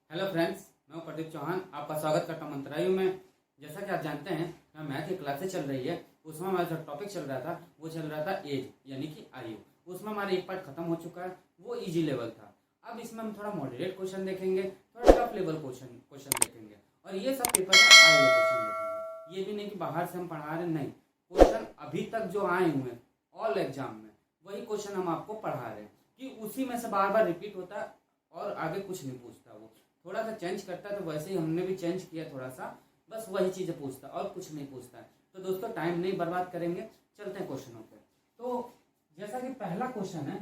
Hello friends, मैं प्रदीप चौहान आपका स्वागत करता हूँ मंत्रालय में। जैसा कि आप जानते हैं मैथ की क्लासें चल रही है, उसमें हमारा जो टॉपिक चल रहा था वो चल रहा था एज यानी कि आयु। उसमें हमारा एक पार्ट खत्म हो चुका है, वो इजी लेवल था। अब इसमें हम थोड़ा मॉडरेट क्वेश्चन देखेंगे, थोड़ा टफ लेवल क्वेश्चन देखेंगे और ये सब पेपर में आए हुए क्वेश्चन देखेंगे। ये भी नहीं कि बाहर से हम पढ़ा रहे, नहीं, क्वेश्चन अभी तक जो आए हुए हैं ऑल एग्जाम में वही क्वेश्चन हम आपको पढ़ा रहे हैं कि उसी में से बार बार रिपीट होता है और आगे कुछ नहीं पूछता। वो थोड़ा सा चेंज करता है, तो वैसे ही हमने भी चेंज किया थोड़ा सा, बस वही चीज़ें पूछता और कुछ नहीं पूछता है। तो दोस्तों टाइम नहीं बर्बाद करेंगे, चलते हैं क्वेश्चनों पे। तो जैसा कि पहला क्वेश्चन है,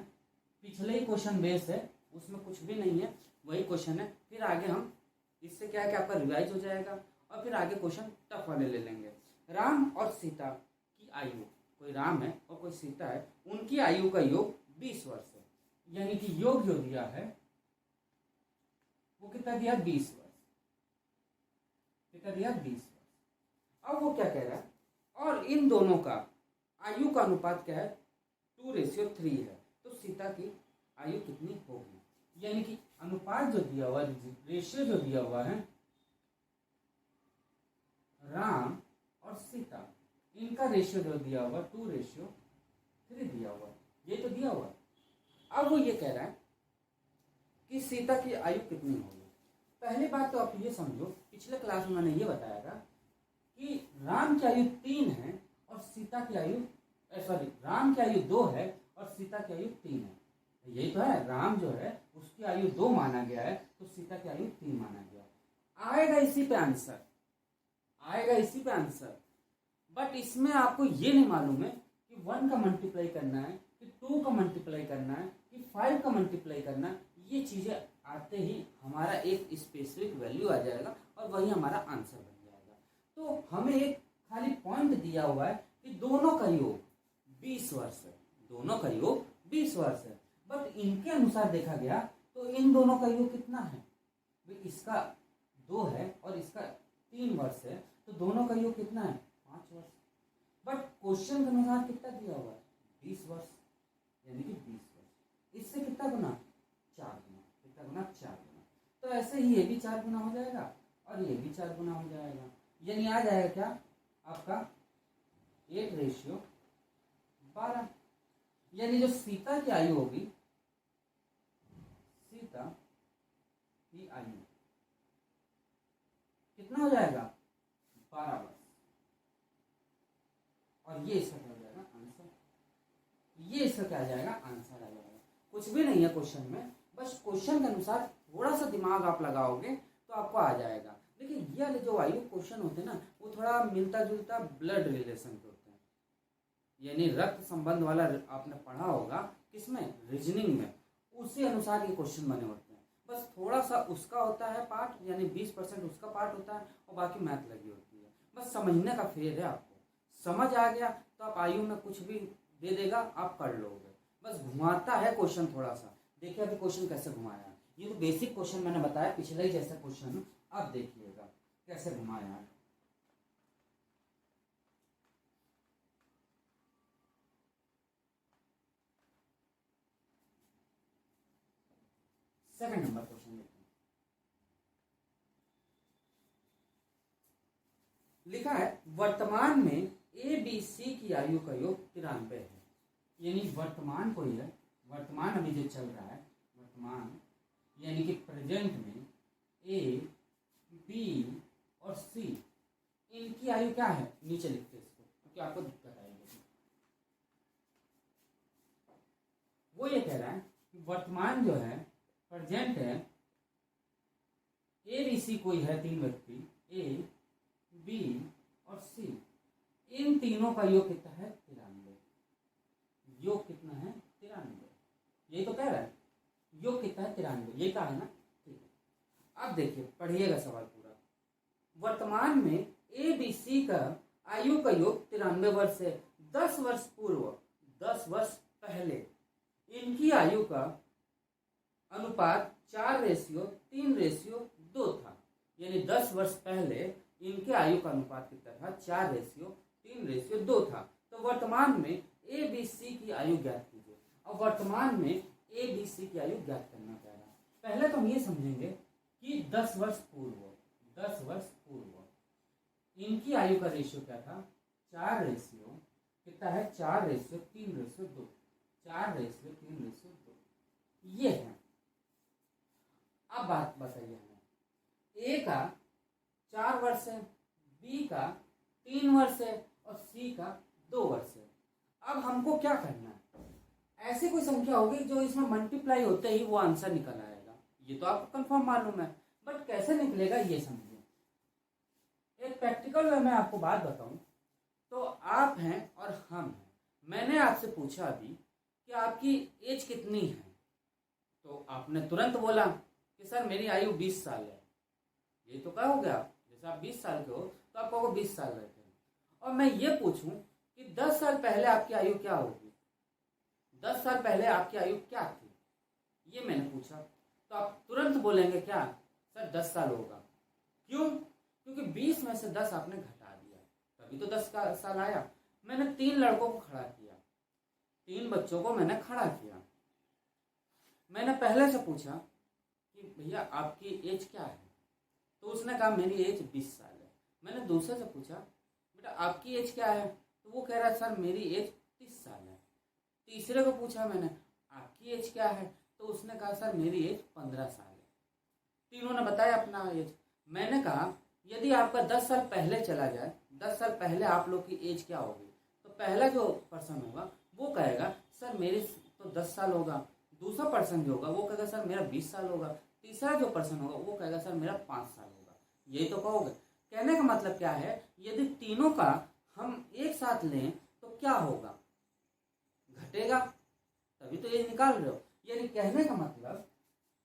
पिछले ही क्वेश्चन बेस है, उसमें कुछ भी नहीं है, वही क्वेश्चन है। फिर आगे हम इससे क्या है कि आपका रिवाइज हो जाएगा और फिर आगे क्वेश्चन टफ वाले ले लेंगे। राम और सीता की आयु, कोई राम है और कोई सीता है, उनकी आयु का योग 20 वर्ष है। यानी कि योग जो दिया है वो कितना दिया, 20 वर्ष। कितना दिया, 20 वर्ष। अब वो क्या कह रहा है, और इन दोनों का आयु का अनुपात क्या है, 2:3 है। तो सीता की आयु कितनी होगी? यानी कि अनुपात जो दिया हुआ, रेशियो जो दिया हुआ है, राम और सीता, इनका रेशियो जो दिया हुआ 2:3 दिया हुआ, ये तो दिया हुआ। अब वो ये कह रहा है कि सीता की आयु कितनी होगी। पहली बात तो आप ये समझो, पिछले क्लास में मैंने ये बताया था कि राम की आयु 3 है और सीता की आयु राम की आयु 2 है और सीता की आयु 3 है। यही तो है, राम जो है उसकी आयु 2 माना गया है, तो सीता की आयु 3 माना गया। आएगा इसी पे आंसर, आएगा इसी पे आंसर। बट इसमें आपको ये नहीं मालूम है कि 1 का मल्टीप्लाई करना है, कि 2 का मल्टीप्लाई करना है, कि 5 का मल्टीप्लाई करना है। ये चीज़ें आते ही हमारा एक स्पेसिफिक वैल्यू आ जाएगा और वही हमारा आंसर बन जाएगा। तो हमें एक खाली पॉइंट दिया हुआ है कि दोनों का योग 20 वर्ष है, दोनों का योग 20 वर्ष है। बट इनके अनुसार देखा गया तो इन दोनों का योग कितना है, इसका 2 है और इसका 3 वर्ष है, तो दोनों का योग कितना है, 5 वर्ष। बट क्वेश्चन के अनुसार कितना दिया हुआ है, 20 वर्ष, यानी कि 20 वर्ष। इससे कितना गुना, 4 गुना। कितना गुना, 4 गुना। तो ऐसे ही ये भी 4 गुना हो जाएगा और ये भी 4 गुना हो जाएगा। यानी आ जाएगा क्या आपका 8:12। यानी जो सीता की आयु होगी, सीता की आयु कितना हो जाएगा, 12 वर्ष। और ये इसका क्या हो जाएगा, आंसर। ये इसका क्या आ जाएगा, आंसर आ जाएगा। कुछ भी नहीं है क्वेश्चन में, बस क्वेश्चन के अनुसार थोड़ा सा दिमाग आप लगाओगे तो आपको आ जाएगा। देखिए ये वाले जो आयु क्वेश्चन होते हैं ना, वो थोड़ा मिलता जुलता ब्लड रिलेशन के होते हैं, यानी रक्त संबंध वाला आपने पढ़ा होगा किसमें, रीजनिंग में, उसी अनुसार ये क्वेश्चन बने होते हैं। बस थोड़ा सा उसका होता है पार्ट, यानी 20% उसका पार्ट होता है और बाकी मैथ लगी होती है। बस समझने का फेर है, आपको समझ आ गया तो आप आयु में कुछ भी दे देगा, आप कर लोगे। बस घुमाता है क्वेश्चन थोड़ा सा। देखिए अभी क्वेश्चन कैसे घुमाया, ये तो बेसिक क्वेश्चन मैंने बताया, पिछले ही जैसा क्वेश्चन, अब देखिएगा कैसे घुमाया है। सेकंड नंबर क्वेश्चन देखते हैं। लिखा है वर्तमान में ABC की आयु का योग 93 है। यानी वर्तमान कोई है, वर्तमान अभी जो चल रहा है, वर्तमान यानी कि प्रेजेंट में A, B और C, इनकी आयु क्या है, नीचे लिखते हैं इसको क्योंकि आपको दिक्कत आएगी। वो ये कह रहा है कि वर्तमान जो है, प्रेजेंट है, ABC कोई है, 3 व्यक्ति, A, B और C, इन तीनों का योग कितना है, 93। योग कितना है, 93। यही तो कह रहा है, योग कितना है, 93। ये कहा है ना, ठीक है। अब देखिए पढ़िएगा सवाल पूरा। वर्तमान में ABC का आयु का योग 93 वर्ष है। 10 वर्ष पूर्व, 10 वर्ष पहले इनकी आयु का अनुपात 4:3:2 था। यानी 10 वर्ष पहले इनके आयु का अनुपात कितना था, 4:3:2 था। तो वर्तमान में ABC की आयु ज्ञात कीजिए। अब वर्तमान में ABC की आयु ज्ञात करना चाह रहा है। पहले तो हम ये समझेंगे कि 10 वर्ष पूर्व इनकी आयु का रेशियो क्या था, 4 कितना है, 4:3:2, 4:3:2 ये है। अब बात बताइए हमें, ए का 4 वर्ष है, बी का 3 वर्ष है और सी का 2 वर्ष है। अब हमको क्या करना है, ऐसी कोई संख्या होगी जो इसमें मल्टीप्लाई होते ही वो आंसर निकल आएगा, ये तो आपको कंफर्म मालूम है, बट कैसे निकलेगा ये समझिए। एक प्रैक्टिकल में मैं आपको बात बताऊं तो आप हैं और हम हैं, मैंने आपसे पूछा अभी कि आपकी एज कितनी है, तो आपने तुरंत बोला कि सर मेरी आयु 20 साल है। ये तो क्या हो गया, जैसे आप 20 साल के हो तो आप कहोगे 20 साल रहते हैं। और मैं ये पूछूं कि 10 साल पहले आपकी आयु क्या होगी, 10 साल पहले आपकी आयु क्या थी, ये मैंने पूछा, तो आप तुरंत बोलेंगे क्या, सर 10 साल होगा। क्यों, क्योंकि 20 में से 10 आपने घटा दिया, तभी तो 10 साल आया। मैंने 3 लड़कों को खड़ा किया, 3 बच्चों को मैंने खड़ा किया। मैंने पहले से पूछा कि भैया आपकी एज क्या है, तो उसने कहा मेरी एज 20 साल है। मैंने दूसरे से पूछा बेटा आपकी एज क्या है, तो वो कह रहा सर मेरी एज 30 साल है। तीसरे को पूछा मैंने आपकी एज क्या है, तो उसने कहा सर मेरी एज 15 साल है। तीनों ने बताया अपना एज। मैंने कहा यदि आपका 10 साल पहले चला जाए, 10 साल पहले आप लोग की एज क्या होगी, तो पहला जो पर्सन होगा वो कहेगा सर मेरी तो 10 साल होगा, दूसरा पर्सन जो होगा वो कहेगा सर मेरा 20 साल होगा, तीसरा जो पर्सन होगा वो कहेगा सर मेरा 5 साल होगा। यही तो कहोगे। कहने का मतलब क्या है, यदि तीनों का हम एक साथ लें तो क्या होगा, घटेगा, तभी तो ये निकाल रहे हो। यानी कहने का मतलब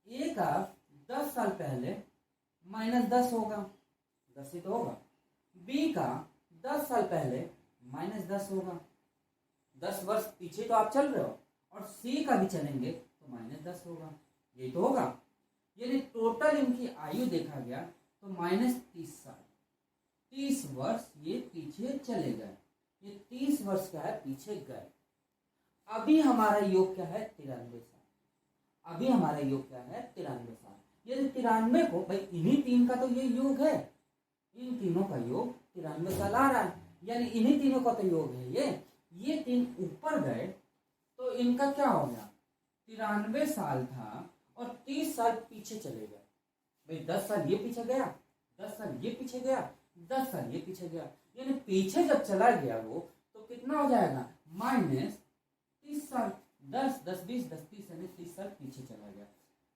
ए का 10 साल पहले -10 होगा, 10 ही तो होगा। बी का 10 साल पहले -10 होगा, 10 वर्ष पीछे तो आप चल रहे हो। और सी का भी चलेंगे तो -10 होगा, ये तो होगा। यानी टोटल इनकी आयु देखा गया तो -30 साल, 30 वर्ष ये पीछे चले गए, ये 30 वर्ष क्या है पीछे गए। अभी हमारा योग क्या है 93 साल, अभी हमारा योग क्या है 93 साल। यदि 93 को भाई इन्हीं 3 का तो ये योग है, इन तीनों का योग 93 साल आ रहा है, यानी इन्हीं तीनों का तो योग है ये 3 ऊपर गए तो इनका क्या हो गया, 93 साल था और 30 साल पीछे चले गए। भाई 10 साल ये पीछे गया, 10 साल ये पीछे गया, 10 साल ये पीछे गया, यानी पीछे जब चला गया वो तो कितना हो जाएगा -30 साल। 10 10 20 10 30 यानी 30 साल पीछे चला गया,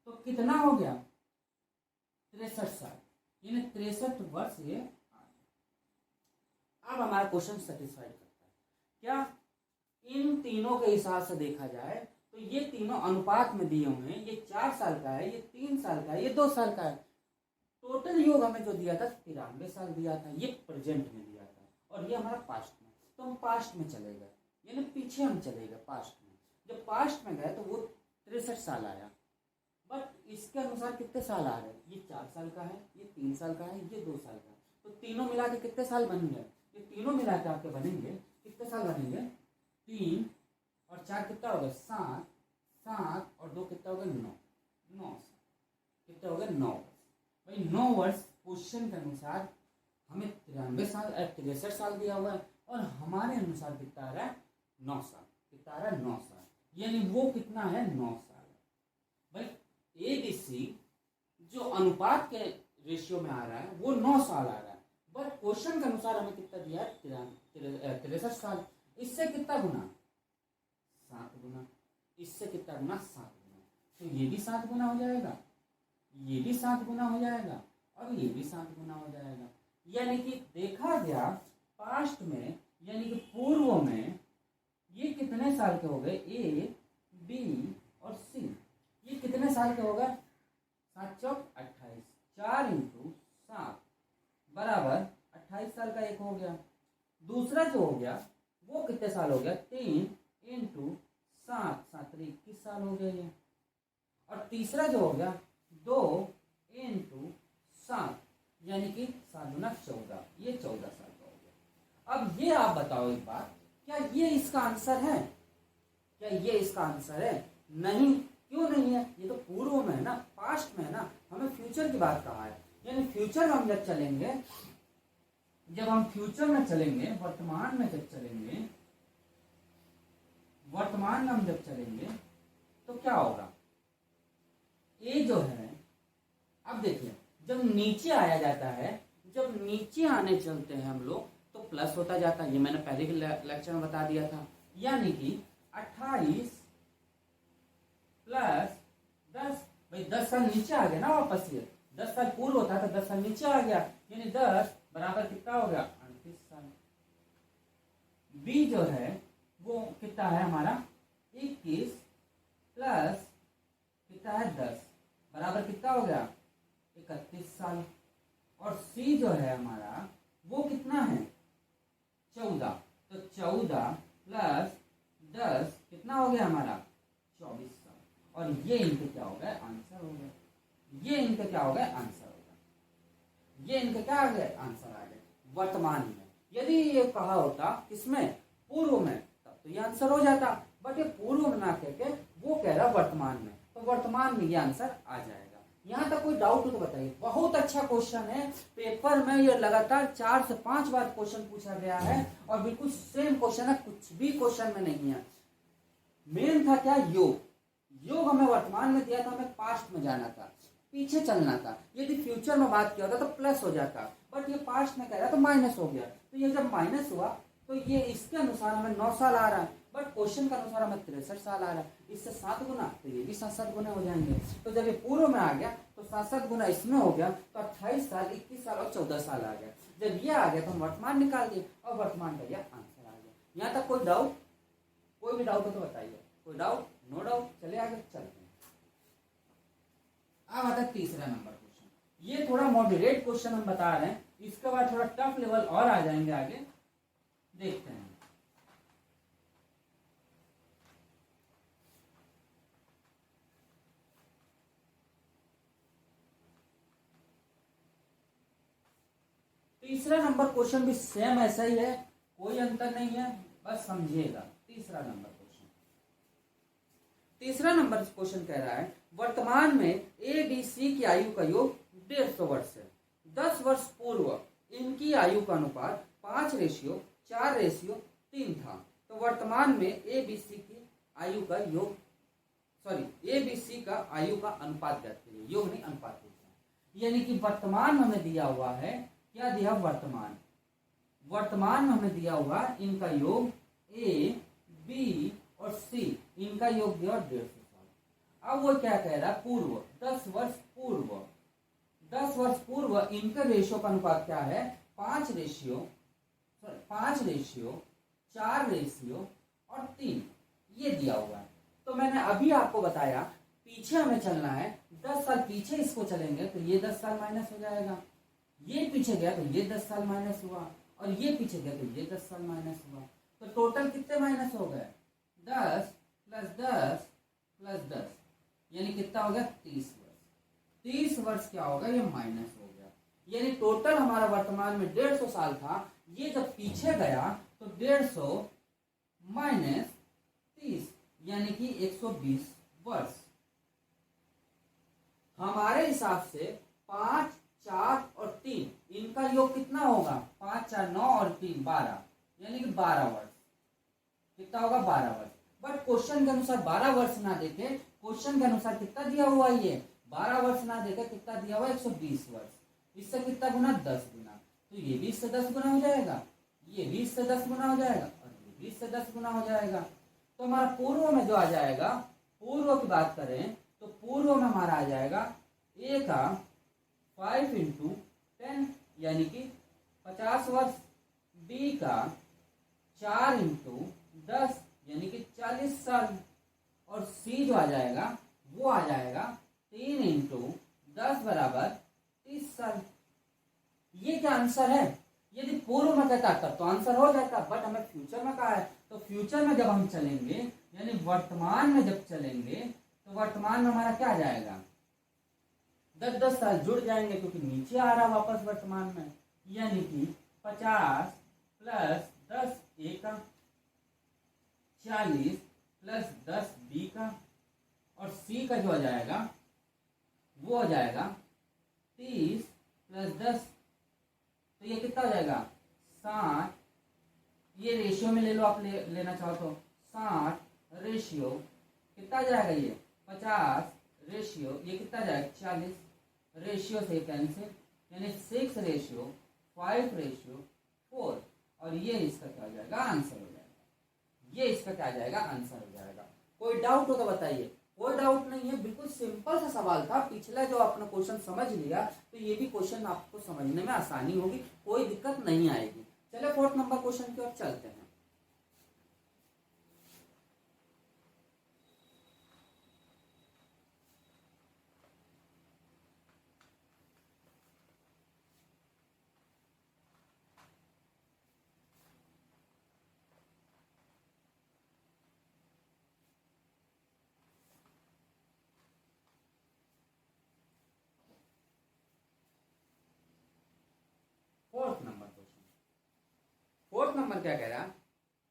तो कितना हो गया 63 साल, यानी 63 वर्ष ये। अब हमारा क्वेश्चन सेटिस्फाइड करता है क्या, इन तीनों के हिसाब से देखा जाए तो ये तीनों अनुपात में दिए हुए हैं, ये 4 साल का है, ये 3 साल का है, ये 2 साल का है। टोटल योग हमें जो दिया था 93 साल दिया था, ये प्रेजेंट में दिया था, और ये हमारा पास्ट में, तो हम पास्ट में चले गए, यानी पीछे हम चले गए पास्ट में। जब पास्ट में गए तो वो 63 साल आया, बट इसके अनुसार कितने साल आ रहे हैं, ये 4 साल का है, ये 3 साल का है, ये 2 साल का है, तो तीनों मिला के कितने साल बन गए, ये तीनों मिला के आपके बनेंगे कितने साल बनेंगे, 3 और 4 कितना हो गया 7, 7 और 2 कितना हो गया 9, 9 कितना हो गया 9 वर्ष। भाई 9 वर्ष क्वेश्चन के अनुसार हमें 63 साल दिया हुआ है, और हमारे अनुसार कितना आ रहा है 9 साल, कितना आ रहा है 9 साल, यानी वो कितना है 9 साल है। भाई ABC जो अनुपात के रेशियो में आ रहा है वो 9 साल आ रहा है, बट क्वेश्चन के अनुसार हमें कितना दिया है 63 साल। इससे कितना गुना 7 गुना, इससे कितना गुना 7 गुना, तो ये भी 7 गुना हो जाएगा, ये भी 7 गुना हो जाएगा, और ये भी 7 गुना हो जाएगा। यानी कि देखा गया पास्ट में, यानी कि पूर्व में ये कितने साल के हो गए, A, B और C, ये कितने साल के हो गए 7 चौक 28, 4 × 7 बराबर 28 साल का एक हो गया। दूसरा जो हो गया वो कितने साल हो गया 3 × 7, 7 × 21 साल हो गया ये। और तीसरा जो हो गया 2 × 7 यानी कि 7 × 14, ये 14 साल का हो गया। अब ये आप बताओ एक बात, क्या ये इसका आंसर है, क्या ये इसका आंसर है? नहीं, क्यों नहीं है, ये तो पूर्व में है ना, पास्ट में है ना, हमें फ्यूचर की बात कहा है, यानी फ्यूचर में हम जब चलेंगे, जब हम फ्यूचर में चलेंगे, वर्तमान में जब चलेंगे, वर्तमान में हम जब चलेंगे तो क्या होगा, ए जो है, अब देखिए जब नीचे आया जाता है, जब नीचे आने चलते हैं हम लोग तो प्लस होता जाता है, ये मैंने पहले के लेक्चर में बता दिया था। यानी कि 28 प्लस 10, भाई 10 साल नीचे आ गया ना वापस, ये 10 साल पूर्व होता था, 10 साल नीचे आ गया, यानी 10 बराबर कितना हो गया, 38 साल। बी जो है वो कितना है हमारा, 21 प्लस कितना है 10 बराबर कितना हो गया, 31 साल। और सी जो है हमारा वो कितना है, 14, तो 14 प्लस 10 कितना हो गया हमारा, 24 साल। और ये इनके क्या हो गए, आंसर हो गए, ये इनके क्या हो गए, आंसर हो गए, ये इनके क्या आ गए, आंसर आ गए वर्तमान में। यदि ये कहा होता किसमें, पूर्व में, तब तो ये आंसर हो जाता, बट ये पूर्व में ना कहके वो कह रहा वर्तमान में, तो वर्तमान में ये आंसर आ जाएगा। यहाँ तक कोई डाउट हो तो बताइए। बहुत अच्छा क्वेश्चन है, पेपर में ये लगातार 4 से 5 बार क्वेश्चन पूछा गया है और बिल्कुल सेम क्वेश्चन है, कुछ भी क्वेश्चन में नहीं है। मेन था क्या, योग, योग हमें वर्तमान में दिया था, हमें पास्ट में जाना था, पीछे चलना था। यदि फ्यूचर में बात किया होता तो प्लस हो जाता, बट ये पास्ट में कह रहा तो माइनस हो गया, तो ये जब माइनस हुआ तो ये इसके अनुसार हमें 9 साल आ रहा है, बट क्वेश्चन के अनुसार हमें 63 साल आ रहा है, इससे 7 गुना, तो ये भी 7 गुना हो जाएंगे। तो जब ये पूर्व में आ गया तो 7 गुना इसमें हो गया, तो 28 साल, 21 साल और 14 साल आ गया। जब ये आ गया तो हम वर्तमान निकाल दिए और वर्तमान का यह आंसर आ गया। यहाँ तक कोई डाउट, कोई भी डाउट हो तो बताइए। कोई डाउट, नो डाउट, चले आगे चलते हैं। अब आता है तीसरा नंबर क्वेश्चन। ये थोड़ा मॉडरेट क्वेश्चन हम बता रहे हैं, इसके बाद थोड़ा टफ लेवल और आ जाएंगे आगे, देखते हैं। तीसरा नंबर क्वेश्चन भी सेम ऐसा ही है, कोई अंतर नहीं है, बस समझिएगा। तीसरा नंबर क्वेश्चन, तीसरा नंबर क्वेश्चन कह रहा है वर्तमान में ए बी सी की आयु का योग 150 वर्ष है। 10 वर्ष पूर्व इनकी आयु का अनुपात 5:4:3 था। तो वर्तमान में ए बी सी की आयु का योग, सॉरी ए बी सी का आयु का अनुपात ज्ञात करिए, योग नहीं अनुपात। यानी कि वर्तमान में हमें दिया हुआ है, क्या दिया, वर्तमान, वर्तमान में हमें दिया हुआ इनका योग ए बी और सी, इनका योग दिया 150 साल। अब वो क्या कह रहा है, पूर्व, 10 वर्ष पूर्व, 10 वर्ष पूर्व इनका रेशियो का अनुपात क्या है, 5:4:3 ये दिया हुआ है। तो मैंने अभी आपको बताया पीछे हमें चलना है, 10 साल पीछे इसको चलेंगे तो ये 10 साल माइनस हो जाएगा, ये पीछे गया तो ये 10 साल माइनस हुआ, और ये पीछे गया तो ये 10 साल माइनस हुआ। तो टोटल कितने माइनस हो गए, 10 + 10 + 10, यानी कितना हो गया, 30 वर्ष। 30 वर्ष क्या होगा, ये माइनस हो गया। यानी टोटल हमारा वर्तमान में 150 साल था, ये जब पीछे गया तो 150 माइनस 30 यानी कि 120 वर्ष। हमारे हिसाब से 5, 4 और 3 इनका योग कितना होगा, 5, 4, 9 और 3 12, यानी कि 12 वर्ष। कितना होगा, 12 वर्ष। बट क्वेश्चन के अनुसार 12 वर्ष ना देखे, क्वेश्चन के अनुसार कितना दिया हुआ है, ये 12 वर्ष ना देखे, कितना दिया हुआ है, 120 वर्ष। इससे कितना गुना, 10 गुना। तो ये भी इससे 10 गुना हो जाएगा, ये भी इससे 10 गुना हो जाएगा, और ये भी इससे 10 गुना हो जाएगा। तो हमारा पूर्व में जो आ जाएगा, पूर्व की बात करें तो पूर्व में हमारा आ जाएगा ए का 5 × 10 यानी कि 50 वर्ष, बी का 4 × 10 यानी कि 40 साल, और सी जो आ जाएगा वो आ जाएगा 3 × 10 बराबर 30 साल। ये क्या आंसर है। यदि पूर्व में कहता तब तो आंसर हो जाता, बट हमें फ्यूचर में कहा है, तो फ्यूचर में जब हम चलेंगे, यानी वर्तमान में जब चलेंगे, तो वर्तमान में हमारा क्या आ जाएगा, 10-10 साल जुड़ जाएंगे, क्योंकि नीचे आ रहा वापस वर्तमान में। यानी कि 50 + 10 ए का, 40 + 10 बी का, और सी का जो आ जाएगा वो हो जाएगा 30 प्लस 10, तो ये कितना हो जाएगा 60। ये रेशियो में ले लो, आप लेना चाहो तो 60 रेशियो कितना जाएगा ये 50 रेशियो, ये कितना जाएगा 40 रेशियो से कैंसिल, यानी 6 रेशियो 5 रेशियो 4, और ये इसका क्या हो जाएगा आंसर हो जाएगा। ये इसका क्या आ जाएगा आंसर हो जाएगा। कोई डाउट हो तो बताइए। कोई डाउट नहीं है, बिल्कुल सिंपल सा सवाल था। पिछला जो आपने क्वेश्चन समझ लिया तो ये भी क्वेश्चन आपको समझने में आसानी होगी, कोई दिक्कत नहीं आएगी। चलिए 4th नंबर क्वेश्चन की ओर चलते हैं। फोर्थ नंबर क्या कह रहा है,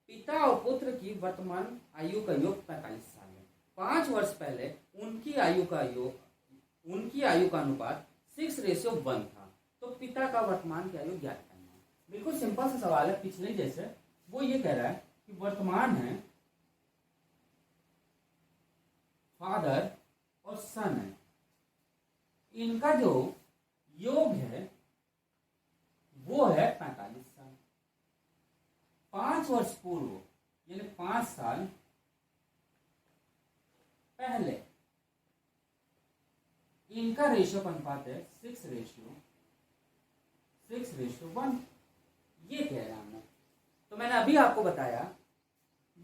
पिता और पुत्र की वर्तमान आयु का योग 45 साल है। 5 वर्ष पहले उनकी आयु का अनुपात 6:1 था, तो पिता का वर्तमान की आयु ज्ञात करना है। बिल्कुल सिंपल सा सवाल है, पिछले जैसे। वो ये कह रहा है कि वर्तमान है, फादर और सन है, इनका जो योग है वो है 45 साल। 5 वर्ष पूर्व यानी 5 साल पहले इनका रेशियो का अनुपात है 6:1। ये कह रहा हूं। तो मैंने अभी आपको बताया,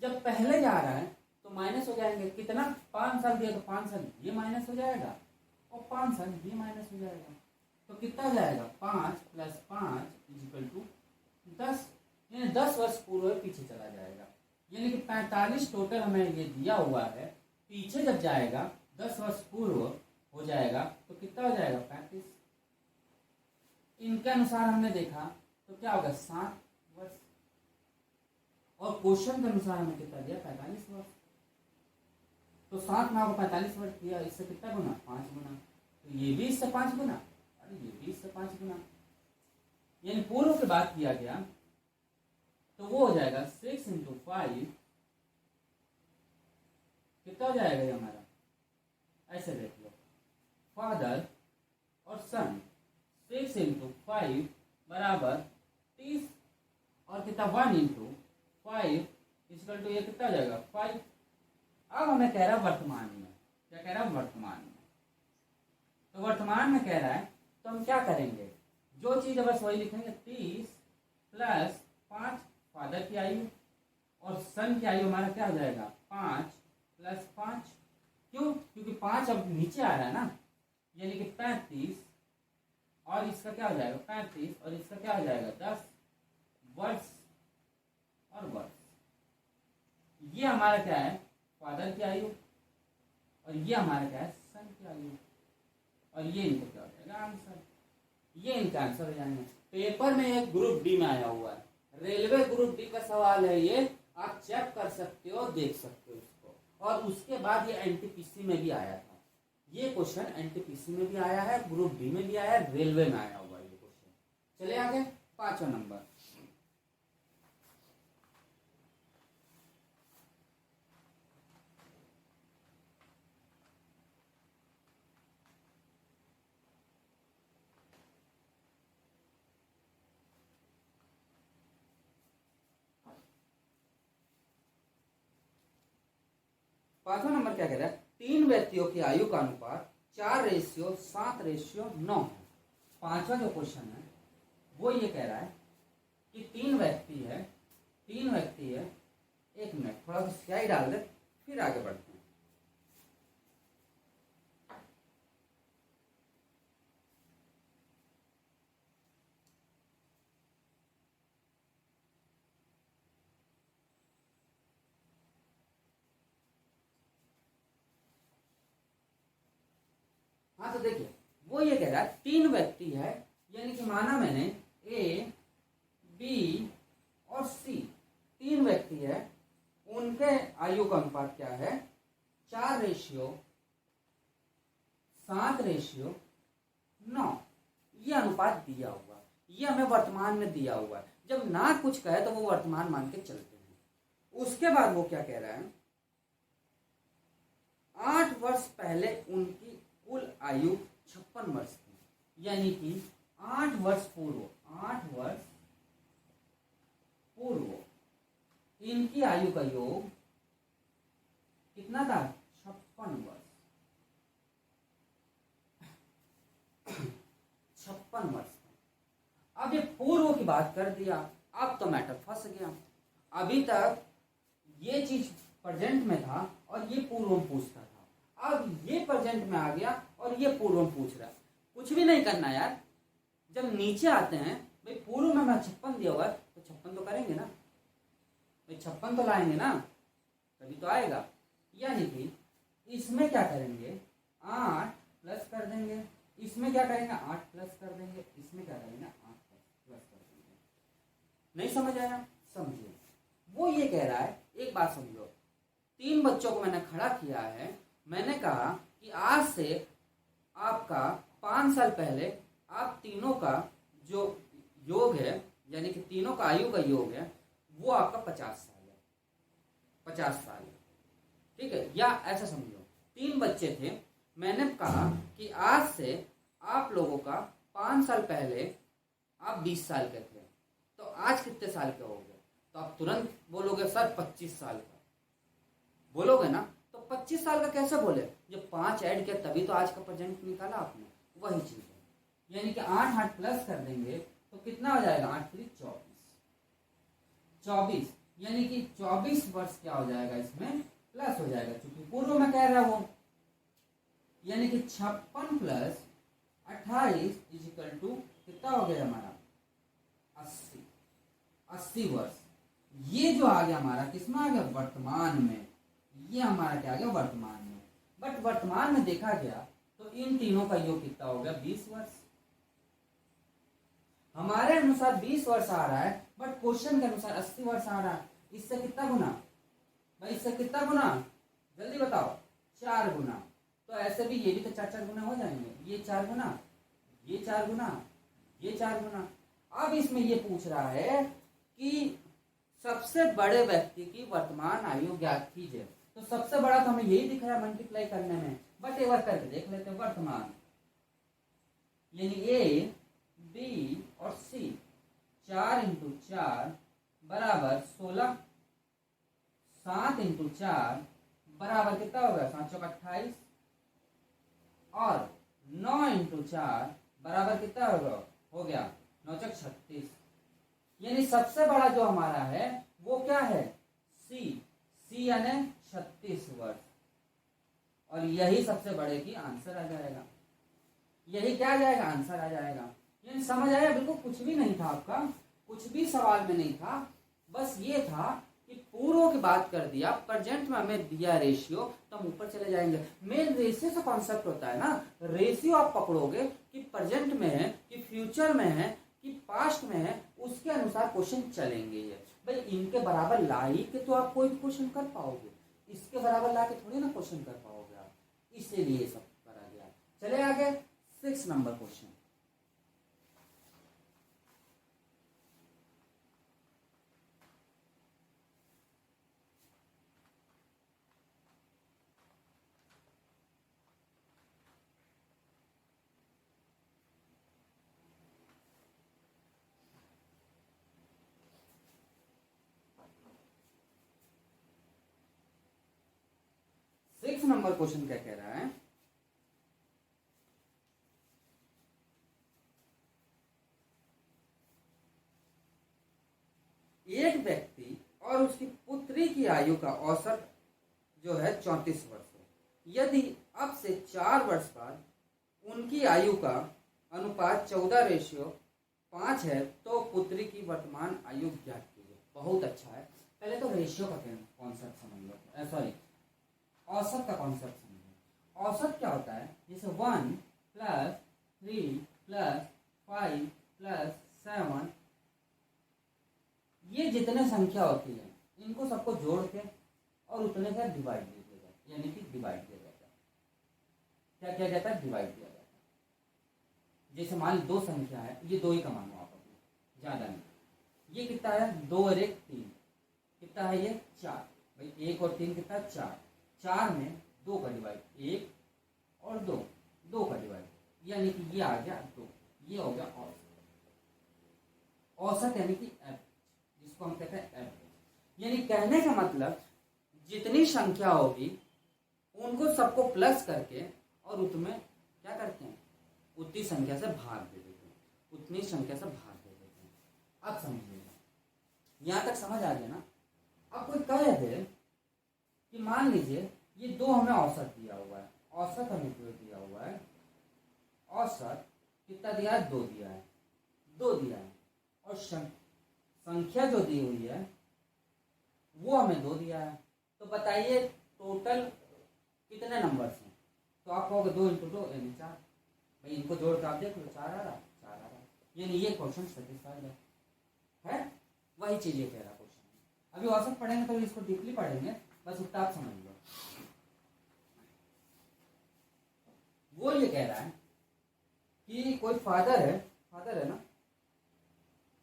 जब पहले जा रहा है तो माइनस हो जाएंगे। कितना 5 साल दिया तो 5 साल ये माइनस हो जाएगा और 5 साल ये माइनस हो जाएगा, तो कितना हो जाएगा 5 + 5 = 10, यानी 10 वर्ष पूर्व पीछे चला जाएगा। यानी कि 45 टोटल हमें ये दिया हुआ है, पीछे जब जाएगा 10 वर्ष पूर्व हो जाएगा तो कितना हो जाएगा 35। इनके अनुसार हमने देखा तो क्या होगा 7 वर्ष, और क्वेश्चन के अनुसार हमें कितना दिया 45 वर्ष। तो 7 में 45 वर्ष दिया, इससे कितना गुना 5 गुना, तो ये भी इससे 5 गुना, अरे ये भी इससे 5 गुना, यानी पूर्व की बात किया गया तो वो हो जाएगा 6 × 5 कितना हो जाएगा ये हमारा, ऐसे देख लो, फादर और सन 6 × 5 = 30, और कितना 1 × 5 = ये कितना हो जाएगा 5। अब हमें कह रहा है वर्तमान में, क्या कह रहा है वर्तमान में, तो वर्तमान में कह रहा है तो हम क्या करेंगे, जो चीज है बस वही लिखेंगे। 30 + 5 फादर की आयु और सन की आयु हमारा क्या हो जाएगा 5 + 5। क्यों, क्योंकि 5 अब नीचे आ रहा है ना, यानी कि 35, और इसका क्या हो जाएगा 35, और इसका क्या हो जाएगा 10 वर्ष और वर्ष। ये हमारा क्या है फादर की आयु, और ये हमारा क्या है सन की आयु, और ये इनका क्या हो जाएगा आंसर। ये इनका आंसर हो जाएंगे। पेपर में एक ग्रुप डी में आया हुआ है, रेलवे ग्रुप डी का सवाल है ये, आप चेक कर सकते हो, देख सकते हो इसको। और उसके बाद ये एनटीपीसी में भी आया था, ये क्वेश्चन एनटीपीसी में भी आया है, ग्रुप डी में भी आया है, रेलवे में आया हुआ है ये क्वेश्चन। चले आगे 5वां नंबर। पांचवा नंबर क्या कह रहा है, 3 व्यक्तियों की आयु का अनुपात 4:7:9 है। पांचवा जो क्वेश्चन है वो ये कह रहा है कि 3 व्यक्ति है, एक मिनट थोड़ा सा स्याही डाल दे फिर आगे बढ़ते हैं। हाँ तो देखिए वो ये कह रहा है 3 व्यक्ति है, यानी कि माना मैंने ए बी और सी, 3 व्यक्ति है, उनके आयु का अनुपात क्या है 4:7:9। अनुपात दिया हुआ, ये हमें वर्तमान में दिया हुआ है। जब ना कुछ कहे तो वो वर्तमान मान के चलते हैं। उसके बाद वो क्या कह रहा है, 8 वर्ष पहले उनकी कुल आयु 56 वर्ष थी, यानी कि 8 वर्ष पूर्व इनकी आयु का योग कितना था, 56 वर्ष। 56 वर्ष। अब ये पूर्व की बात कर दिया, अब तो मैटर फंस गया। अभी तक ये चीज प्रेजेंट में था और ये पूर्व में पूछता था, अब ये प्रेजेंट में आ गया और ये पूर्व में पूछ रहा है। कुछ भी नहीं करना यार, जब नीचे आते हैं भाई पूर्व में 56 दिया हुआ है तो 56 तो करेंगे ना भाई, 56 तो लाएंगे ना, तभी तो आएगा। यानी कि इसमें क्या करेंगे, 8 प्लस कर देंगे, इसमें क्या करेंगे 8 प्लस कर देंगे, इसमें क्या करेंगे 8 प्लस कर देंगे। नहीं समझ आया, समझिए। वो ये कह रहा है, एक बात समझो, 3 बच्चों को मैंने खड़ा किया है, मैंने कहा कि आज से आपका 5 साल पहले आप तीनों का जो योग है, यानी कि तीनों का आयु का योग है, वो आपका 50 साल है, 50 साल है, ठीक है। या ऐसा समझो, 3 बच्चे थे, मैंने कहा कि आज से आप लोगों का 5 साल पहले आप 20 साल के थे, तो आज कितने साल के हो गए, तो आप तुरंत बोलोगे सर 25 साल का, बोलोगे ना। तो 25 साल का कैसे बोले, जब 5 ऐड किया तभी तो आज का प्रेजेंट निकाला आपने, वही चीज है। यानी कि 8 प्लस कर देंगे तो कितना हो जाएगा, 8 3 24, यानी कि 24 वर्ष क्या हो जाएगा, इसमें प्लस हो जाएगा, क्योंकि पूर्व में कह रहा है वो। यानी कि 56 प्लस 28 इजिकल टू कितना हो गया हमारा, 80 वर्ष। ये जो आ गया हमारा किसमें आ गया, वर्तमान में। ये हमारा क्या आ गया, वर्तमान में। बट वर्तमान में देखा गया तो इन तीनों का योग कितना हो गया, 20 वर्ष। हमारे अनुसार 20 वर्ष आ रहा है, बट क्वेश्चन के अनुसार 80 वर्ष आ रहा है। इससे कितना गुना भाई, इससे कितना गुना, जल्दी बताओ, 4 गुना। तो ऐसे भी ये भी तो 4 गुना हो जाएंगे, ये 4 गुना, ये 4 गुना, ये 4 गुना। अब इसमें ये पूछ रहा है कि सबसे बड़े व्यक्ति की वर्तमान आयु ज्ञात कीजिए। तो सबसे बड़ा तो हमें यही दिख रहा है मल्टीप्लाई करने में, बट एक बार करके देख लेते हैं। वर्तमान यानी ए बी और सी, 4 × 4 बराबर 16, 7 × 4 बराबर कितना होगा, 7 × 28, और 9 × 4 बराबर कितना होगा, हो गया 9 × 36। यानी सबसे बड़ा जो हमारा है वो क्या है, सी यानी 36 वर्ष। और यही सबसे बड़े की आंसर आ जाएगा, यही क्या आ जाएगा, आंसर आ जाएगा। यानी समझ आया, बिल्कुल कुछ भी नहीं था आपका, कुछ भी सवाल में नहीं था, बस ये था कि पूर्व की बात कर दिया, प्रेजेंट में हमें दिया रेशियो, तो हम ऊपर चले जाएंगे। मेन रेशियो से कॉन्सेप्ट होता है ना, रेशियो आप पकड़ोगे कि प्रेजेंट में है कि फ्यूचर में है कि पास्ट में है, उसके अनुसार क्वेश्चन चलेंगे। ये भाई इनके बराबर ला ही के तो आप कोई भी क्वेश्चन कर पाओगे, इसके बराबर ला के थोड़ी ना क्वेश्चन कर पाओगे आप, इसीलिए सब करा गया। चले आगे, 6 नंबर क्वेश्चन। नंबर क्वेश्चन क्या कह रहा है, एक व्यक्ति और उसकी पुत्री की आयु का औसत जो है 34 वर्ष है। यदि अब से 4 वर्ष बाद उनकी आयु का अनुपात 14:5 है तो पुत्री की वर्तमान आयु ज्ञात कीजिए। बहुत अच्छा है, पहले तो रेशियो का कॉन्सेप्ट समझ लो, सॉरी औसत का कॉन्सेप्ट समझो। औसत क्या होता है, जैसे 1 + 3 + 5 + 7, ये जितने संख्या होती है इनको सबको जोड़ के और उतने का डिवाइड दिया जाता है, यानी कि डिवाइड दिया जाता है। क्या किया जाता है, डिवाइड दिया जाता है। जैसे मान लो 2 संख्या है, ये 2 ही का मानो आप अपने, ज़्यादा नहीं। ये कितना है 2 और 1 3, कितना है ये 4। भाई 1 और 3 कितना 4, 4 में 2 का डिवाइड, 1 और 2, 2 का डिवाइड, यानी कि ये आ गया 2। ये हो गया औसत। औसत यानी कि एवरेज, जिसको हम कहते हैं एवरेज। यानी कहने का मतलब जितनी संख्या होगी उनको सबको प्लस करके और उसमें क्या करते हैं, उतनी संख्या से भाग दे देते हैं, उतनी संख्या से भाग दे देते हैं। अब समझिएगा, यहाँ तक समझ आ गया ना। अब कोई कहे दे कि मान लीजिए ये 2 हमें औसत दिया हुआ है, औसत हमें जो दिया हुआ है, औसत कितना दिया है 2 दिया है, 2 दिया है, और संख्या जो दी हुई है वो हमें 2 दिया है। तो बताइए टोटल कितने नंबर्स हैं। तो आप कहोगे 2 × 2 यानी 4। भाई इनको जोड़ कर आप देख लो, 4 आ रहा, 4 आ रहा, यानी ये क्वेश्चन सेटिस्फाइड है। वही चीज ये कह रहा क्वेश्चन। अभी औसत पढ़ेंगे तो इसको डीपली पढ़ेंगे, बस उतना आप समझ लो। वो ये कह रहा है कि कोई फादर है ना,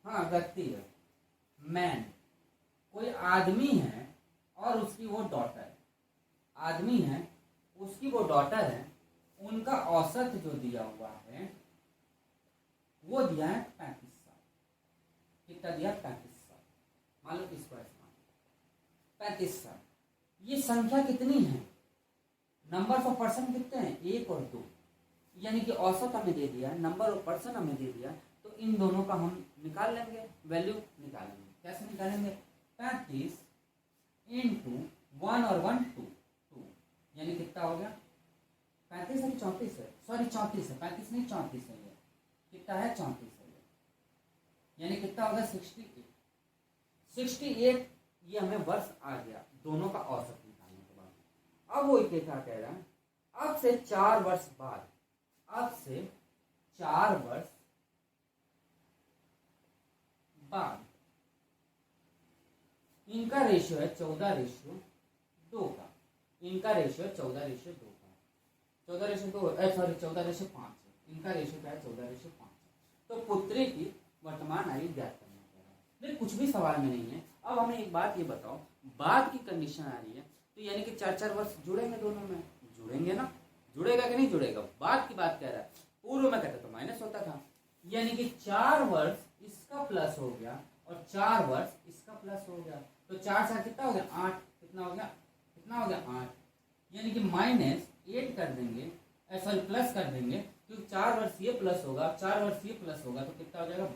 हाँ व्यक्ति है, मैन, कोई आदमी है और उसकी वो डॉटर है, आदमी है उसकी वो डॉटर है, उनका औसत जो दिया हुआ है वो दिया है 35 साल। कितना दिया 35 साल, मान लो इसको ऐसे मान 35 साल। ये संख्या कितनी है, नंबर ऑफ पर्सन कितने हैं 1 और 2, यानी कि औसत हमें दे दिया, नंबर ऑफ पर्सन हमें दे दिया, तो इन दोनों का हम निकाल लेंगे, वैल्यू निकालेंगे। कैसे निकालेंगे, 35 × 1 और 1 2, यानी कितना हो गया 35 है कि 34 है, सॉरी 34 है, 35 नहीं 34 है, ये कितना है 34 है, यानी कितना होगा 68। ये हमें वर्ष आ गया दोनों का औसत निकालने के बाद। अब वो क्या कह रहा है, अब से 4 वर्ष बाद, अब से 4 वर्ष बाद इनका रेशियो है 14:2 का, इनका रेशियो है 14:2 का, 14:2 सॉरी 14:5, इनका रेशियो क्या है 14:5। तो पुत्री की वर्तमान आयु ज्ञात करना पड़ेगा। नहीं कुछ भी सवाल में नहीं है। अब हमें एक बात ये बताओ, बाद की कंडीशन आ रही है, तो यानी कि 4 वर्ष जुड़ेंगे दोनों में, जुड़ेंगे ना, जुड़ेगा कि नहीं जुड़ेगा, बाद की बात कह रहा है। पूर्व में कहते तो माइनस होता था, यानी कि 4 वर्ष इसका प्लस हो गया और 4 वर्ष इसका प्लस हो गया, तो 4 कितना हो गया 8, कितना हो गया 8, यानी कि -8 कर देंगे, सॉरी प्लस कर देंगे, क्योंकि 4 वर्ष ये प्लस होगा, 4 वर्ष ये प्लस होगा, तो कितना हो जाएगा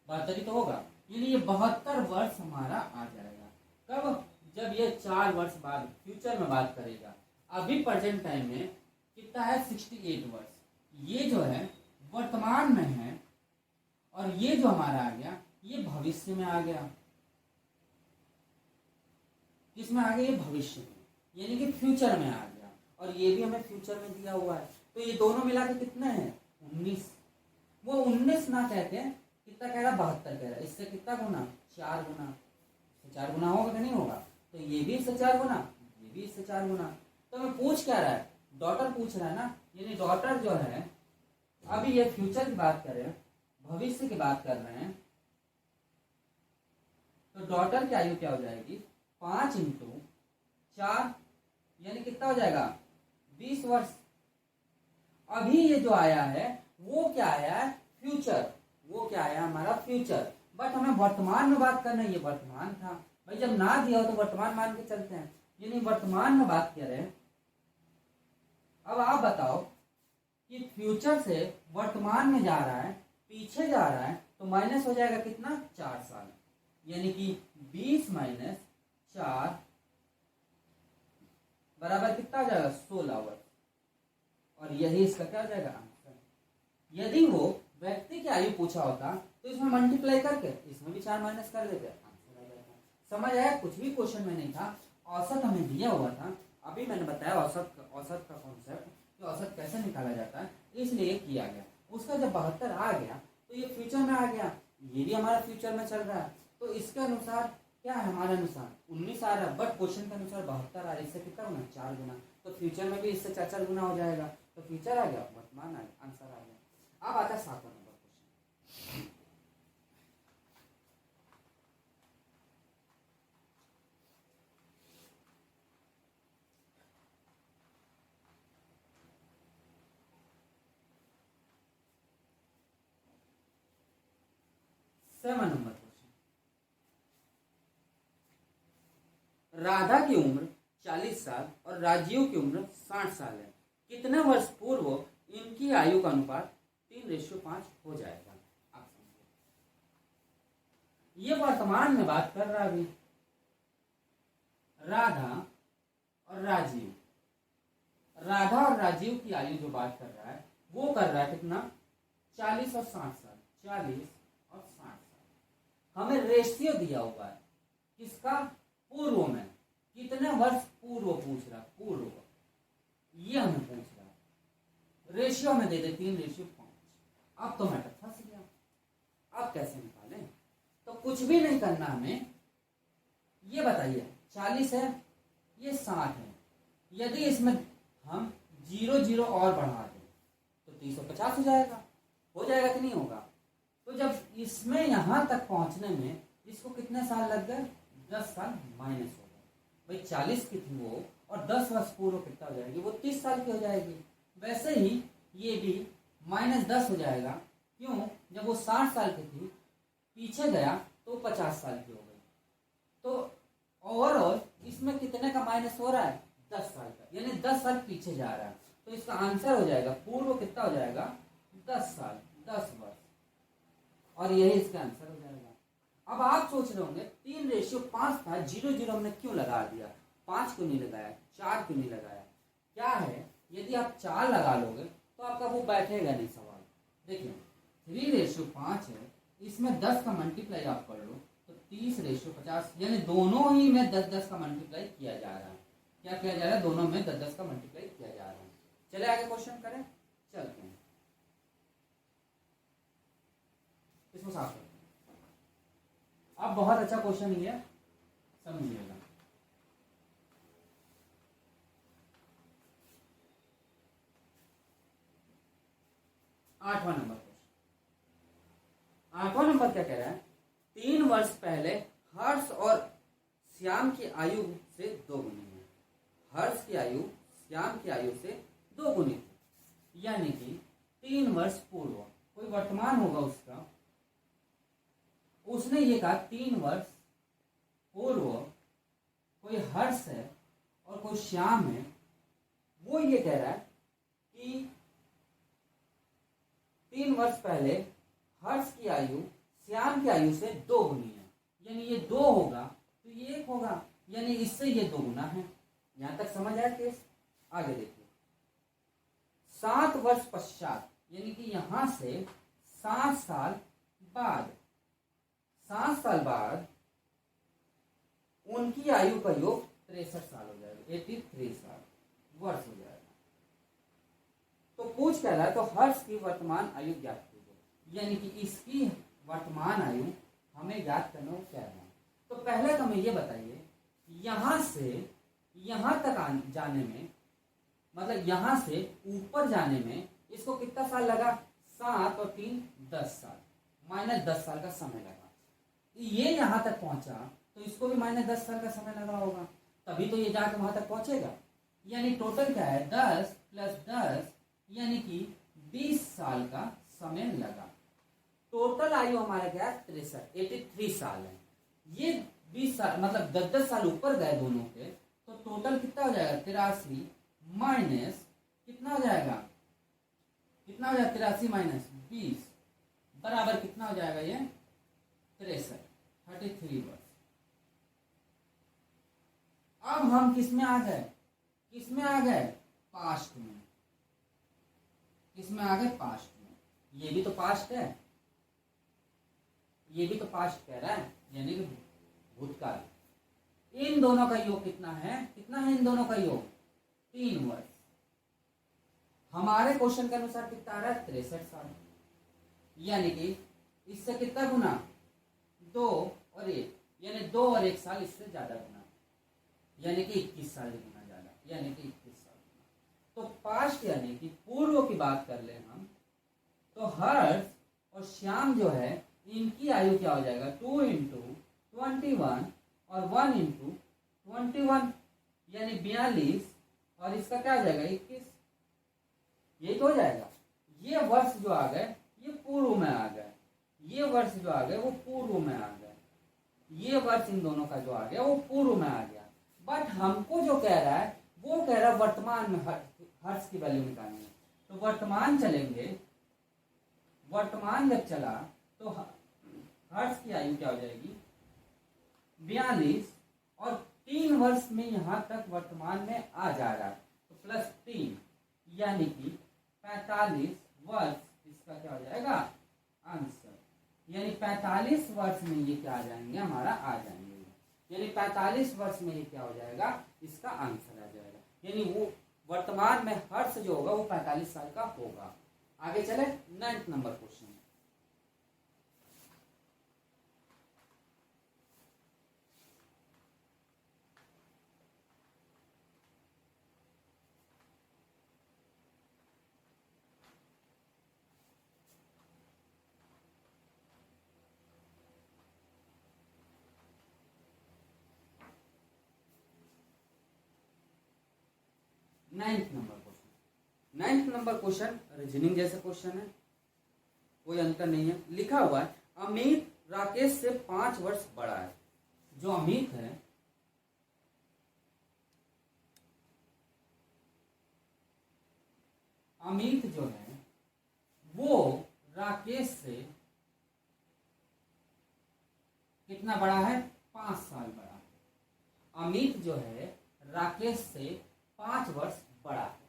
72 ही तो होगा, यानी ये 72 वर्ष हमारा आ जाएगा। कब, जब ये 4 वर्ष बाद फ्यूचर में बात करेगा। अभी प्रेजेंट टाइम में कितना है 68 वर्ष, ये जो है वर्तमान में है, और ये जो हमारा आ गया ये भविष्य में आ गया। किसमें आ गया, ये भविष्य में, यानी कि फ्यूचर में आ गया, और ये भी हमें फ्यूचर में दिया हुआ है, तो ये दोनों मिला के कितने हैं 19। वो 19 ना कहते हैं, कितना कह रहा 72 कह रहा है, इससे कितना गुना 4 गुना, 4 गुना होगा कि नहीं होगा, तो ये भी इससे 4 गुना, ये भी इससे 4 गुना। तो हमें पूछ क्या रहा है, डॉटर पूछ रहा है ना, यानी डॉटर जो है, अभी ये फ्यूचर की बात कर रहे हैं, भविष्य की बात कर रहे हैं, तो डॉटर की आयु क्या हो जाएगी 5 × 4, यानी कितना हो जाएगा 20 वर्ष। अभी ये जो आया है वो क्या आया है फ्यूचर, वो क्या आया हमारा फ्यूचर, बट हमें वर्तमान में बात करना है, ये वर्तमान था। भाई जब ना दिया हो तो वर्तमान मान के चलते हैं, यानी वर्तमान में बात कर रहे हैं। अब आप बताओ कि फ्यूचर से वर्तमान में जा रहा है, पीछे जा रहा है, तो माइनस हो जाएगा कितना 4 साल, यानी कि 20 - 4 बराबर कितना हो जाएगा 16 वर्ष, और यही इसका क्या हो जाएगा आंसर। यदि वो व्यक्ति की आयु पूछा होता तो इसमें मल्टीप्लाई करके इसमें भी 4 माइनस कर देते, आंसर आ जाएगा। समझ आया, कुछ भी क्वेश्चन में नहीं था, औसत हमें दिया हुआ था। अभी मैंने बताया औसत का कॉन्सेप्ट कि औसत कैसे निकाला जाता है, इसलिए किया गया। उसका जब 72 आ गया तो ये फ्यूचर में आ गया, ये भी हमारा फ्यूचर में चल रहा है, तो इसके अनुसार क्या है हमारे अनुसार 19 आ रहा है, बट क्वेश्चन के अनुसार 72 आ रहा है, इससे कितना गुना 4 गुना, तो फ्यूचर में भी इससे 4 गुना हो जाएगा, तो फ्यूचर आ गया, वर्तमान आ गया, आंसर आ गया। अब आता है 7वां नंबर question. Seven number question. Radha की उम्र 40 साल और राजीव की उम्र 60 साल है। कितने वर्ष पूर्व इनकी आयु का अनुपात 3:5 हो जाएगा? आप समझिए, ये वर्तमान में बात कर रहा अभी। राधा और राजीव, राधा और राजीव की आयु जो बात कर रहा है वो कर रहा है कितना? 40 और 60 साल। 40 और 60 साल। हमें रेशियो दिया हुआ है किसका? पूर्व में। कितने वर्ष पूर्व पूछ रहा? पूर्व, ये हमें पूछ रहा है। रेशियो में दे दे 3:5। अब तो मैटर फंस गया। अब कैसे निकालें? तो कुछ भी नहीं करना हमें। ये बताइए, 40 है, ये 60 है। यदि इसमें हम 0 और बढ़ा दें तो 350 हो जाएगा। हो जाएगा कि नहीं होगा? तो जब इसमें यहां तक पहुंचने में इसको कितने साल लग गए? 10 साल माइनस हो गए। भाई 40 की थी वो, और 10 वर्ष पूर्व कितना हो जाएगी? वो 30 साल की हो जाएगी। वैसे ही ये भी -10 हो जाएगा। क्यों? जब वो 60 साल की थी, पीछे गया तो 50 साल की हो गई। तो ओवरऑल इसमें कितने का माइनस हो रहा है? 10 साल का, यानी 10 साल पीछे जा रहा है। तो इसका आंसर हो जाएगा पूर्व कितना हो जाएगा? 10 साल, 10 वर्ष। और यही इसका आंसर हो जाएगा। अब आप सोच रहे होंगे 3:5 था, 0 हमने क्यों लगा दिया? 5 क्यों नहीं लगाया? 4 क्यों नहीं लगाया? क्या है, यदि आप 4 लगा लोगे तो आपका वो बैठेगा नहीं सवाल। देखिए 3:5 है, इसमें 10 का मल्टीप्लाई आप कर लो तो 30:50, यानी दोनों ही में 10 का मल्टीप्लाई किया जा रहा है। क्या किया जा रहा है? दोनों में 10 का मल्टीप्लाई किया जा रहा है। चले आगे क्वेश्चन करें, चलते हैं। इसको साफ करते हैं। अब बहुत अच्छा क्वेश्चन ही है, समझिएगा। आठवां नंबर क्वेश्चन। आठवां नंबर क्या कह रहा है? 3 वर्ष पहले हर्ष और श्याम की आयु से 2 गुनी है। हर्ष की आयु श्याम की आयु से 2 गुनी थी। यानी कि 3 वर्ष पूर्व, कोई वर्तमान होगा उसका, उसने ये कहा 3 वर्ष पूर्व कोई हर्ष है और कोई श्याम है। वो ये कह रहा है कि 3 वर्ष पहले हर्ष की आयु श्याम की आयु से 2 गुनी है। यानी ये 2 होगा तो ये 1 होगा, यानी इससे ये 2 गुना है। यहां तक समझ आया केस? आगे देखिए, 7 वर्ष पश्चात, यानी कि यहां से 7 साल बाद, 7 साल बाद उनकी आयु का योग 63 साल हो जाएगा। 83 साल वर्ष हो जाएगा। तो पूछ क्या रहा है? तो हर्ष की वर्तमान आयु ज्ञात कीजिए, यानी कि इसकी वर्तमान आयु हमें ज्ञात करना वो कह रहा है। तो पहले तो हमें ये बताइए, यहां से यहां तक जाने में, मतलब यहां से ऊपर जाने में इसको कितना साल लगा? 7 और 3 10 साल, -10 साल का समय लगा। ये यहां तक पहुंचा तो इसको भी -10 साल का समय लगा होगा, तभी तो ये जाकर वहां तक पहुंचेगा। यानी टोटल क्या है? 10 + 10, यानी कि 20 साल का समय लगा। टोटल आयु हमारा क्या है? 83 साल है। ये 20 साल मतलब 10-10 साल ऊपर गए दोनों के, तो टोटल कितना हो जाएगा? 83 माइनस कितना हो जाएगा? कितना हो जाएगा? 83 माइनस 20 बराबर कितना हो जाएगा? ये 33 वर्ष। अब हम किस में आ गए? किस में आ गए? पास्ट में। किस में आ गए? पास्ट में। ये भी तो पास्ट है, ये भी तो पास्ट कह रहा है, यानी कि भूतकाल। इन दोनों का योग कितना है? कितना है इन दोनों का योग? 3 वर्ष। हमारे क्वेश्चन के अनुसार कितना आ रहा है? 63 साल। यानी कि इससे कितना गुना? 2 और 1, यानी 2 और 1 साल इससे ज्यादा गुना, यानी कि 21 साल गुना ज्यादा, यानी कि 21 साल गुना। तो पास्ट यानी कि पूर्व की बात कर ले हम, तो हर्ष और श्याम जो है इनकी आयु क्या हो जाएगा, 2 इंटू 21 और 1 इंटू 21 यानी 42 और इसका क्या हो जाएगा 21, ये तो हो जाएगा। ये वर्ष जो आ गए ये पूर्व में आ गए, ये वर्ष जो आ गए वो पूर्व में आ गए, ये वर्ष इन दोनों का जो आ गया वो पूर्व में आ गया। बट हमको जो कह रहा है वो कह रहा है वर्तमान में हर्ष की वैल्यू निकालनी है। तो वर्तमान चलेंगे, वर्तमान जब चला तो हर्ष की आयु क्या हो जाएगी 42 और 3 वर्ष में यहां तक वर्तमान में आ जा रहा है तो +3 यानी कि 45 वर्ष इसका क्या हो जाएगा आंसर, यानी 45 वर्ष में ये क्या आ जाएंगे हमारा आ जाएंगे, यानी 45 वर्ष में ये क्या हो जाएगा इसका आंसर आ जाएगा, यानी वो वर्तमान में हर्ष जो होगा वो 45 साल का होगा। आगे चले 9th number question. Ninth number question reasoning जैसा क्वेश्चन है, कोई अंतर नहीं है। लिखा हुआ है अमित राकेश से 5 वर्ष बड़ा है। जो अमित है अमित जो है वो राकेश से कितना बड़ा है 5 साल बड़ा है। अमित जो है राकेश से 5 वर्ष बड़ा है।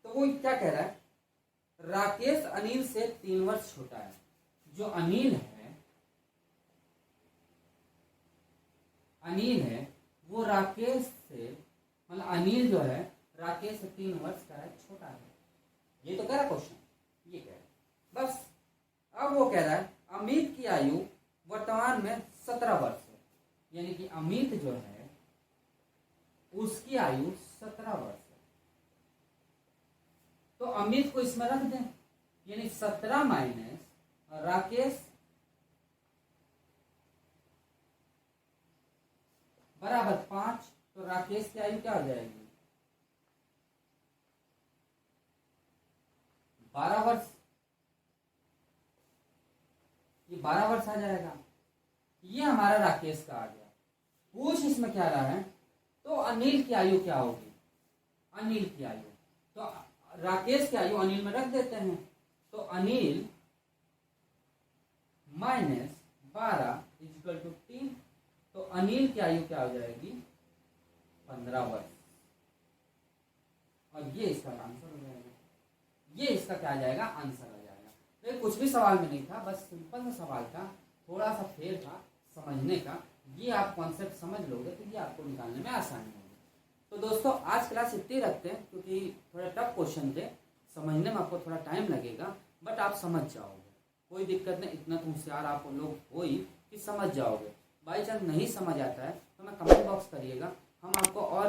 तो वो क्या कह रहा है, राकेश अनिल से 3 वर्ष छोटा है। जो अनिल है वो राकेश से, मतलब अनिल जो है राकेश से 3 वर्ष का है छोटा है। ये तो कह रहा क्वेश्चन, ये कह रहा बस। अब वो कह रहा है अमित की आयु वर्तमान में 17 वर्ष है, यानी कि अमित जो है उसकी आयु 17 वर्ष है। तो अमित को इसमें रख दें, यानी 17 माइनस राकेश बराबर 5। तो राकेश की आयु क्या हो जाएगी 12 वर्ष, ये 12 वर्ष आ जाएगा। ये हमारा राकेश का आ गया। पूछ इसमें क्या रहा है, तो अनिल की आयु क्या होगी, अनिल की आयु, तो राकेश की आयु अनिल में रख देते हैं। तो अनिल माइनस 12 इक्वल टू 3। तो अनिल की आयु क्या हो जाएगी 15 वर्ष, और ये इसका आंसर हो जाएगा। ये इसका क्या आ जाएगा आंसर आ जाएगा। तो कुछ भी सवाल में नहीं था, बस सिंपल सा सवाल था, थोड़ा सा फेर था समझने का। ये आप कॉन्सेप्ट समझ लोगे तो ये आपको निकालने में आसानी होगी। तो दोस्तों आज क्लास इतनी रखते हैं, क्योंकि थोड़े टफ क्वेश्चन थे, समझने में आपको थोड़ा टाइम लगेगा, बट आप समझ जाओगे, कोई दिक्कत नहीं। इतना तो होशियार आप लोग हो ही कि समझ जाओगे। बाई चांस नहीं समझ आता है तो मैं कमेंट बॉक्स करिएगा, हम आपको और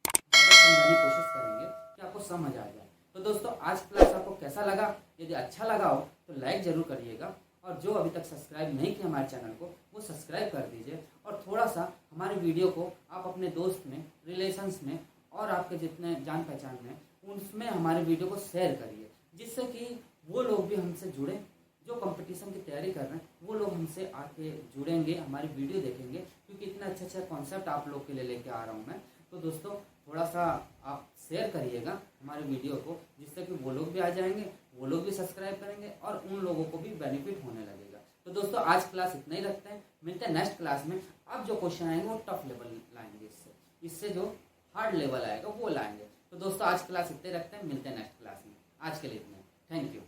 समझाने की कोशिश करेंगे कि आपको समझ आ जाए। तो दोस्तों आज क्लास आपको कैसा लगा, यदि अच्छा लगा हो तो लाइक ज़रूर करिएगा, और जो अभी तक सब्सक्राइब नहीं किया हमारे चैनल को वो सब्सक्राइब कर दीजिए। और थोड़ा सा हमारे वीडियो को आप अपने दोस्त में, रिलेशंस में और आपके जितने जान पहचान में उसमें हमारे वीडियो को शेयर करिए, जिससे कि वो लोग भी हमसे जुड़े, जो कंपटीशन की तैयारी कर रहे हैं वो लोग हमसे आके जुड़ेंगे, हमारी वीडियो देखेंगे, क्योंकि इतना अच्छा कॉन्सेप्ट आप लोग के लिए लेके आ रहा हूँ मैं। तो दोस्तों थोड़ा सा आप शेयर करिएगा हमारे वीडियो को, जिससे कि वो लोग भी आ जाएंगे, वो लोग भी सब्सक्राइब करेंगे और उन लोगों को भी बेनिफिट होने लगेगा। तो दोस्तों आज क्लास इतना ही रखते हैं, मिलते हैं नेक्स्ट क्लास में। अब जो क्वेश्चन आएंगे वो टफ लेवल लाएंगे, इससे जो हार्ड लेवल आएगा वो लाएंगे। तो दोस्तों आज क्लास इतने रखते हैं, मिलते हैं नेक्स्ट क्लास में। आज के लिए इतना, थैंक यू।